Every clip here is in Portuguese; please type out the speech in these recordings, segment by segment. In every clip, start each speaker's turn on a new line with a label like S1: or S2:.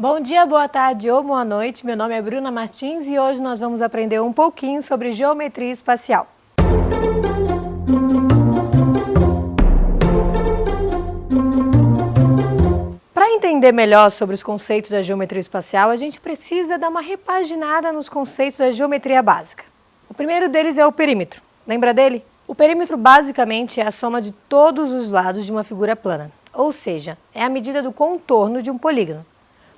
S1: Bom dia, boa tarde ou boa noite. Meu nome é Bruna Martins e hoje nós vamos aprender um pouquinho sobre geometria espacial. Para entender melhor sobre os conceitos da geometria espacial, a gente precisa dar uma repaginada nos conceitos da geometria básica. O primeiro deles é o perímetro. Lembra dele? O perímetro basicamente é a soma de todos os lados de uma figura plana, ou seja, é a medida do contorno de um polígono.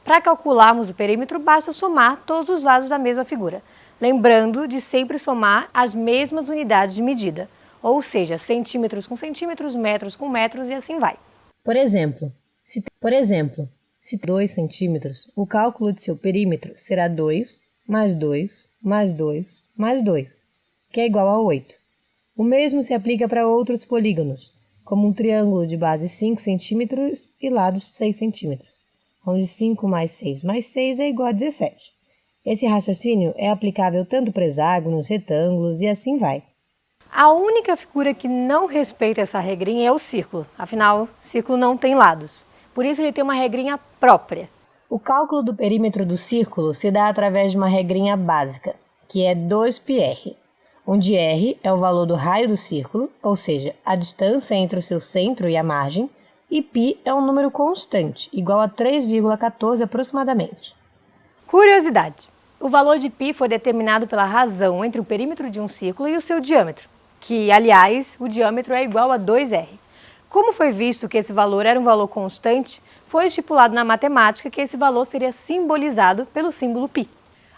S1: Para calcularmos o perímetro, basta somar todos os lados da mesma figura, lembrando de sempre somar as mesmas unidades de medida, ou seja, centímetros com centímetros, metros com metros e assim vai.
S2: Por exemplo, se 2 centímetros, o cálculo de seu perímetro será 2 mais 2 mais 2 mais 2, que é igual a 8. O mesmo se aplica para outros polígonos, como um triângulo de base 5 centímetros e lados 6 centímetros, onde 5 mais 6 é igual a 17. Esse raciocínio é aplicável tanto para hexágonos, retângulos e assim vai.
S1: A única figura que não respeita essa regrinha é o círculo, afinal, o círculo não tem lados. Por isso ele tem uma regrinha própria.
S2: O cálculo do perímetro do círculo se dá através de uma regrinha básica, que é 2πr, onde r é o valor do raio do círculo, ou seja, a distância entre o seu centro e a margem, e π é um número constante, igual a 3,14 aproximadamente.
S1: Curiosidade: o valor de π foi determinado pela razão entre o perímetro de um círculo e o seu diâmetro, que, aliás, o diâmetro é igual a 2r. Como foi visto que esse valor era um valor constante, foi estipulado na matemática que esse valor seria simbolizado pelo símbolo π.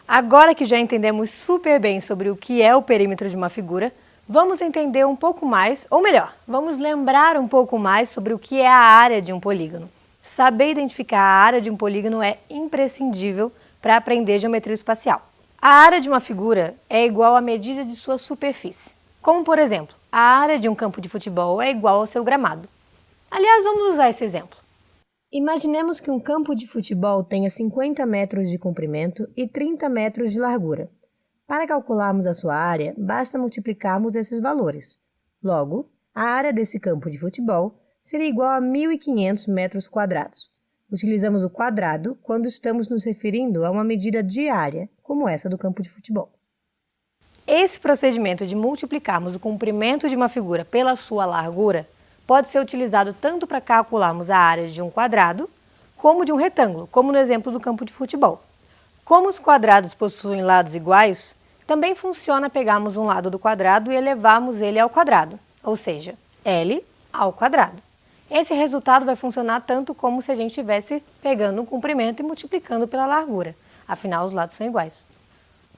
S1: Agora que já entendemos super bem sobre o que é o perímetro de uma figura, vamos entender um pouco mais, ou melhor, vamos lembrar um pouco mais sobre o que é a área de um polígono. Saber identificar a área de um polígono é imprescindível para aprender geometria espacial. A área de uma figura é igual à medida de sua superfície. Como, por exemplo, a área de um campo de futebol é igual ao seu gramado. Aliás, vamos usar esse exemplo.
S2: Imaginemos que um campo de futebol tenha 50 metros de comprimento e 30 metros de largura. Para calcularmos a sua área, basta multiplicarmos esses valores. Logo, a área desse campo de futebol seria igual a 1.500 metros quadrados. Utilizamos o quadrado quando estamos nos referindo a uma medida de área, como essa do campo de futebol.
S1: Esse procedimento de multiplicarmos o comprimento de uma figura pela sua largura pode ser utilizado tanto para calcularmos a área de um quadrado, como de um retângulo, como no exemplo do campo de futebol. Como os quadrados possuem lados iguais, também funciona pegarmos um lado do quadrado e elevarmos ele ao quadrado, ou seja, L ao quadrado. Esse resultado vai funcionar tanto como se a gente estivesse pegando um comprimento e multiplicando pela largura, afinal os lados são iguais.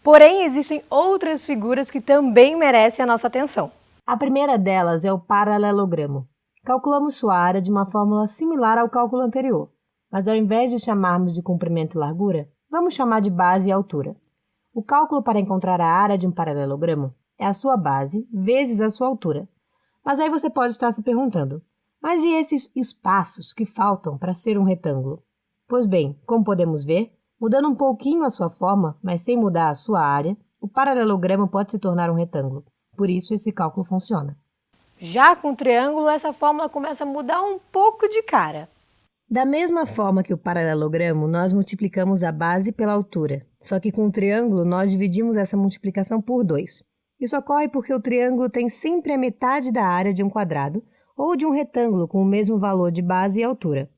S1: Porém, existem outras figuras que também merecem a nossa atenção.
S2: A primeira delas é o paralelogramo. Calculamos sua área de uma fórmula similar ao cálculo anterior, mas ao invés de chamarmos de comprimento e largura, vamos chamar de base e altura. O cálculo para encontrar a área de um paralelogramo é a sua base vezes a sua altura. Mas aí você pode estar se perguntando, mas e esses espaços que faltam para ser um retângulo? Pois bem, como podemos ver, mudando um pouquinho a sua forma, mas sem mudar a sua área, o paralelogramo pode se tornar um retângulo. Por isso esse cálculo funciona.
S1: Já com o triângulo, essa fórmula começa a mudar um pouco de cara.
S2: Da mesma forma que o paralelogramo, nós multiplicamos a base pela altura, só que com o triângulo nós dividimos essa multiplicação por 2. Isso ocorre porque o triângulo tem sempre a metade da área de um quadrado ou de um retângulo com o mesmo valor de base e altura.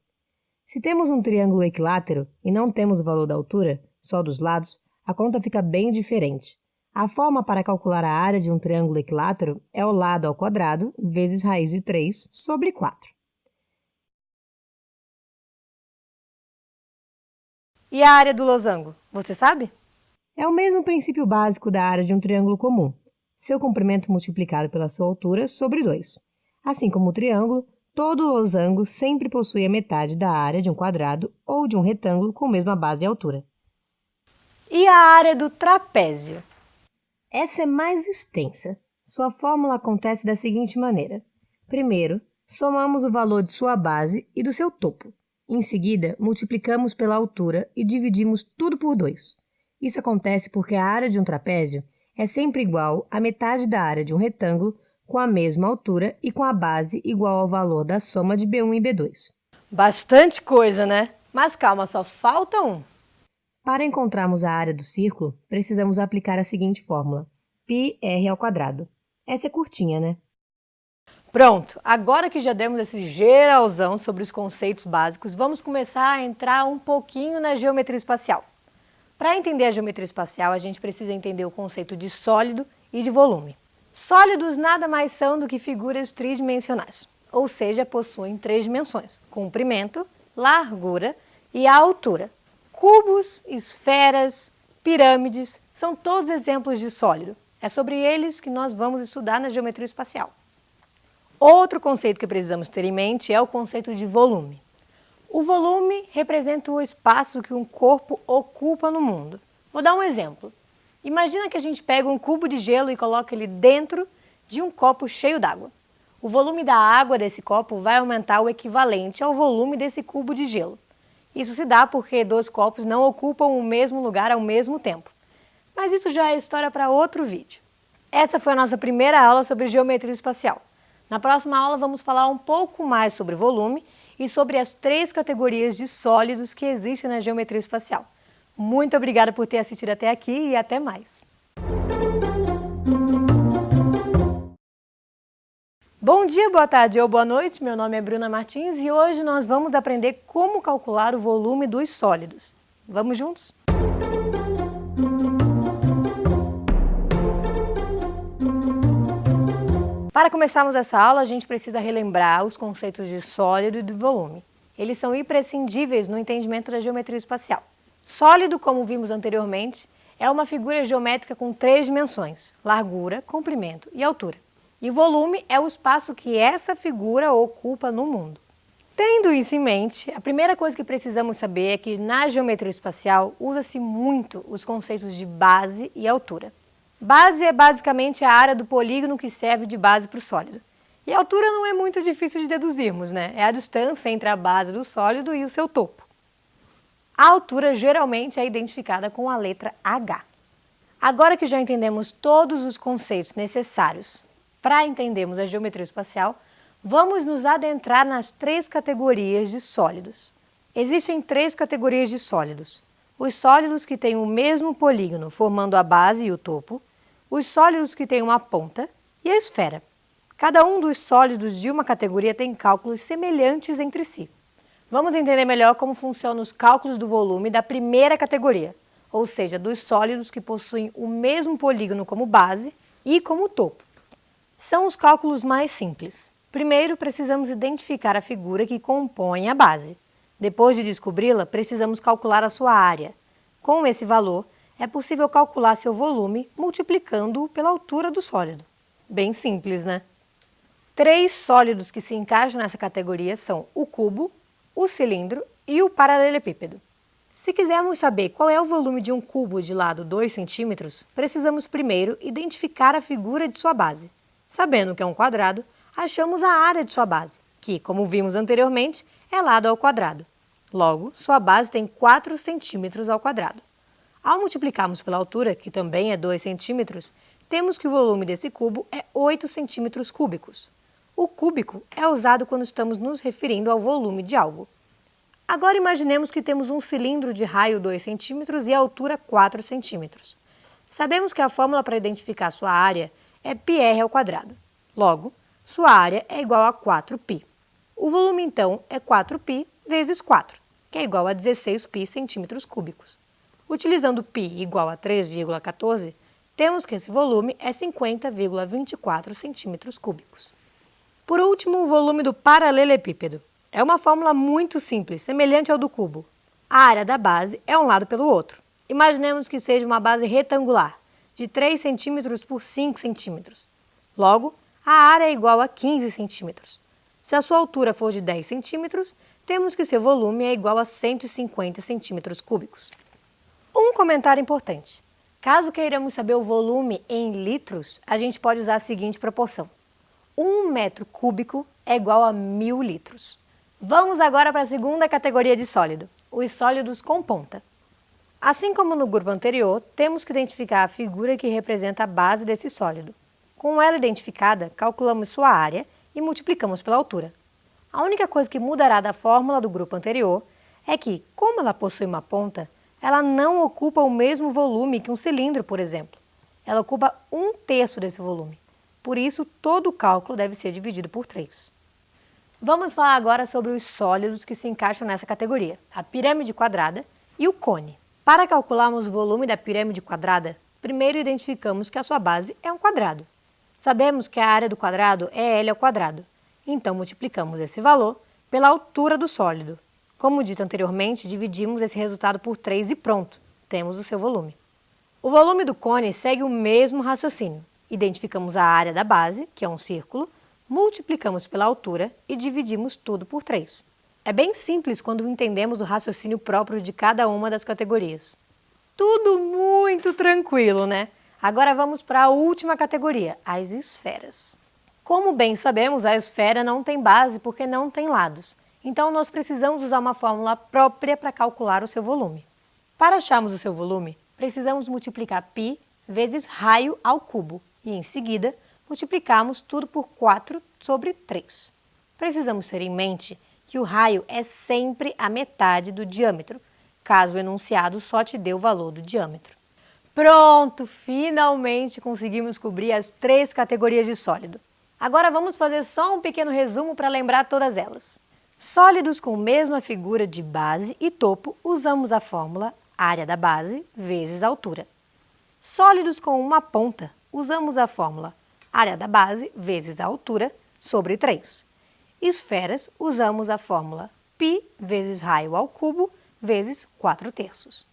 S2: Se temos um triângulo equilátero e não temos o valor da altura, só dos lados, a conta fica bem diferente. A forma para calcular a área de um triângulo equilátero é o lado ao quadrado vezes raiz de 3 sobre 4.
S1: E a área do losango, você sabe?
S2: É o mesmo princípio básico da área de um triângulo comum, seu comprimento multiplicado pela sua altura sobre 2. Assim como o triângulo, todo losango sempre possui a metade da área de um quadrado ou de um retângulo com a mesma base e altura.
S1: E a área do trapézio?
S2: Essa é mais extensa. Sua fórmula acontece da seguinte maneira. Primeiro, somamos o valor de sua base e do seu topo. Em seguida, multiplicamos pela altura e dividimos tudo por 2. Isso acontece porque a área de um trapézio é sempre igual à metade da área de um retângulo com a mesma altura e com a base igual ao valor da soma de B1 e B2.
S1: Bastante coisa, né? Mas calma, só falta um.
S2: Para encontrarmos a área do círculo, precisamos aplicar a seguinte fórmula: πr². Essa é curtinha, né?
S1: Pronto, agora que já demos esse geralzão sobre os conceitos básicos, vamos começar a entrar um pouquinho na geometria espacial. Para entender a geometria espacial, a gente precisa entender o conceito de sólido e de volume. Sólidos nada mais são do que figuras tridimensionais, ou seja, possuem 3 dimensões: comprimento, largura e altura. Cubos, esferas, pirâmides são todos exemplos de sólido. É sobre eles que nós vamos estudar na geometria espacial. Outro conceito que precisamos ter em mente é o conceito de volume. O volume representa o espaço que um corpo ocupa no mundo. Vou dar um exemplo. Imagina que a gente pega um cubo de gelo e coloca ele dentro de um copo cheio d'água. O volume da água desse copo vai aumentar o equivalente ao volume desse cubo de gelo. Isso se dá porque 2 copos não ocupam o mesmo lugar ao mesmo tempo. Mas isso já é história para outro vídeo. Essa foi a nossa primeira aula sobre geometria espacial. Na próxima aula vamos falar um pouco mais sobre volume e sobre as 3 categorias de sólidos que existem na geometria espacial. Muito obrigada por ter assistido até aqui e até mais! Bom dia, boa tarde ou boa noite, meu nome é Bruna Martins e hoje nós vamos aprender como calcular o volume dos sólidos. Vamos juntos? Para começarmos essa aula, a gente precisa relembrar os conceitos de sólido e de volume. Eles são imprescindíveis no entendimento da geometria espacial. Sólido, como vimos anteriormente, é uma figura geométrica com 3 dimensões: largura, comprimento e altura. E o volume é o espaço que essa figura ocupa no mundo. Tendo isso em mente, a primeira coisa que precisamos saber é que na geometria espacial usa-se muito os conceitos de base e altura. Base é basicamente a área do polígono que serve de base para o sólido. E a altura não é muito difícil de deduzirmos, né? É a distância entre a base do sólido e o seu topo. A altura geralmente é identificada com a letra H. Agora que já entendemos todos os conceitos necessários para entendermos a geometria espacial, vamos nos adentrar nas 3 categorias de sólidos. Existem 3 categorias de sólidos: os sólidos que têm o mesmo polígono formando a base e o topo, os sólidos que têm uma ponta e a esfera. Cada um dos sólidos de uma categoria tem cálculos semelhantes entre si. Vamos entender melhor como funcionam os cálculos do volume da primeira categoria, ou seja, dos sólidos que possuem o mesmo polígono como base e como topo. São os cálculos mais simples. Primeiro, precisamos identificar a figura que compõe a base. Depois de descobri-la, precisamos calcular a sua área. Com esse valor, é possível calcular seu volume multiplicando-o pela altura do sólido. Bem simples, né? 3 sólidos que se encaixam nessa categoria são o cubo, o cilindro e o paralelepípedo. Se quisermos saber qual é o volume de um cubo de lado 2 cm, precisamos primeiro identificar a figura de sua base. Sabendo que é um quadrado, achamos a área de sua base, que, como vimos anteriormente, é lado ao quadrado. Logo, sua base tem 4 centímetros ao quadrado. Ao multiplicarmos pela altura, que também é 2 centímetros, temos que o volume desse cubo é 8 centímetros cúbicos. O cúbico é usado quando estamos nos referindo ao volume de algo. Agora imaginemos que temos um cilindro de raio 2 centímetros e altura 4 centímetros. Sabemos que a fórmula para identificar sua área é πr². Logo, sua área é igual a 4π. O volume, então, é 4π vezes 4, que é igual a 16π centímetros cúbicos. Utilizando π igual a 3,14, temos que esse volume é 50,24 centímetros cúbicos. Por último, o volume do paralelepípedo. É uma fórmula muito simples, semelhante ao do cubo. A área da base é um lado pelo outro. Imaginemos que seja uma base retangular, de 3 cm por 5 cm. Logo, a área é igual a 15 cm. Se a sua altura for de 10 cm, temos que seu volume é igual a 150 centímetros cúbicos. Um comentário importante. Caso queiramos saber o volume em litros, a gente pode usar a seguinte proporção: 1 metro cúbico é igual a 1000 litros. Vamos agora para a segunda categoria de sólido, os sólidos com ponta. Assim como no grupo anterior, temos que identificar a figura que representa a base desse sólido. Com ela identificada, calculamos sua área e multiplicamos pela altura. A única coisa que mudará da fórmula do grupo anterior é que, como ela possui uma ponta, ela não ocupa o mesmo volume que um cilindro, por exemplo. Ela ocupa 1/3 desse volume. Por isso, todo o cálculo deve ser dividido por 3. Vamos falar agora sobre os sólidos que se encaixam nessa categoria, a pirâmide quadrada e o cone. Para calcularmos o volume da pirâmide quadrada, primeiro identificamos que a sua base é um quadrado. Sabemos que a área do quadrado é L ao quadrado, então multiplicamos esse valor pela altura do sólido. Como dito anteriormente, dividimos esse resultado por 3 e pronto, temos o seu volume. O volume do cone segue o mesmo raciocínio. Identificamos a área da base, que é um círculo, multiplicamos pela altura e dividimos tudo por 3. É bem simples quando entendemos o raciocínio próprio de cada uma das categorias. Tudo muito tranquilo, né? Agora vamos para a última categoria, as esferas. Como bem sabemos, a esfera não tem base porque não tem lados. Então, nós precisamos usar uma fórmula própria para calcular o seu volume. Para acharmos o seu volume, precisamos multiplicar π vezes raio ao cubo e, em seguida, multiplicarmos tudo por 4 sobre 3. Precisamos ter em mente que o raio é sempre a metade do diâmetro, caso o enunciado só te dê o valor do diâmetro. Pronto! Finalmente conseguimos cobrir as 3 categorias de sólido. Agora vamos fazer só um pequeno resumo para lembrar todas elas. Sólidos com mesma figura de base e topo, usamos a fórmula área da base vezes altura. Sólidos com uma ponta, usamos a fórmula área da base vezes a altura sobre 3. Esferas, usamos a fórmula π vezes raio ao cubo vezes 4/3.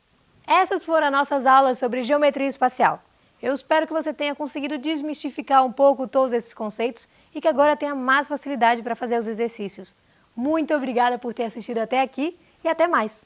S1: Essas foram as nossas aulas sobre geometria espacial. Eu espero que você tenha conseguido desmistificar um pouco todos esses conceitos e que agora tenha mais facilidade para fazer os exercícios. Muito obrigada por ter assistido até aqui e até mais!